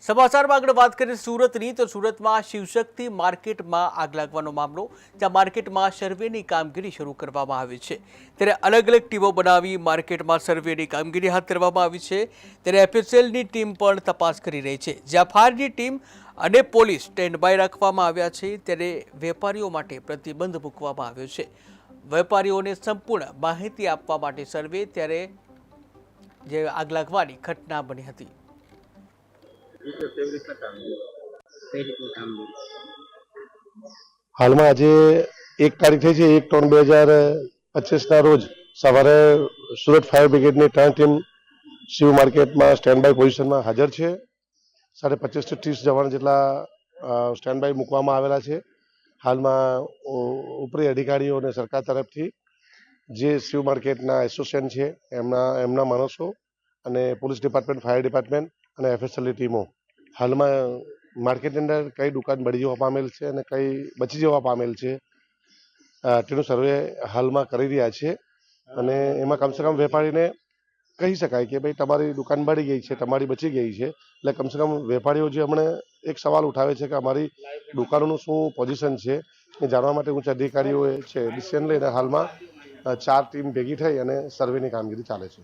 સમાચારમાં આગળ વાત કરીએ સુરતની તો સુરતમાં શિવશક્તિ માર્કેટમાં આગ લાગવાનો મામલો જ્યાં માર્કેટમાં સર્વેની કામગીરી શરૂ કરવામાં આવી છે ત્યારે અલગ અલગ ટીમો બનાવી માર્કેટમાં સર્વેની કામગીરી હાથ ધરવામાં આવી છે ત્યારે એફએસએલની ટીમ પણ તપાસ કરી રહી છે જ્યાં ફાયરની ટીમ અને પોલીસ સ્ટેન્ડ બાય રાખવામાં આવ્યા છે ત્યારે વેપારીઓ માટે પ્રતિબંધ મૂકવામાં આવ્યો છે વેપારીઓને સંપૂર્ણ માહિતી આપવા માટે સર્વે ત્યારે જે આગ લાગવાની ઘટના બની હતી। हाल में आज 1 तारीख थी 1/3/2025 रोज सवारे सूरत फायर ब्रिगेड की 3 टीम शिव मार्केट में स्टेन्ड बाय पोजीशन में हाजर है। 25 થી 30 जवान जेटला स्टेन्ड बाय मूकवामां आवेला छे। हाल में उपरी अधिकारीओ ने सरकार तरफ थी जे शिव मार्केट एसोसिएशन है एमना माणसों अने पोलीस डिपार्टमेंट फायर डिपार्टमेंट अने एफएसएल टीमों हाल में मार्केट अंदर कई दुकान बળી जवा पामेल छे अने कई बची जवा पामेल छे तेनो सर्वे हाल में करी रह्या छे अने एमां कम से कम वेपारीने कही शकाय कि भाई तमारी दुकान बળી गई है तमारी बची गई है એટલે कम से कम वेपारीओ जे हमणे एक सवाल उठावे छे कि अमारी दुकानों शुं पोजीशन छे ए जाणवा माटे उच्च अधिकारीओए छे डिसिजन लईने हाल में 4 टीम भेगी थई अने सर्वेनी कामगीरी चाले छे।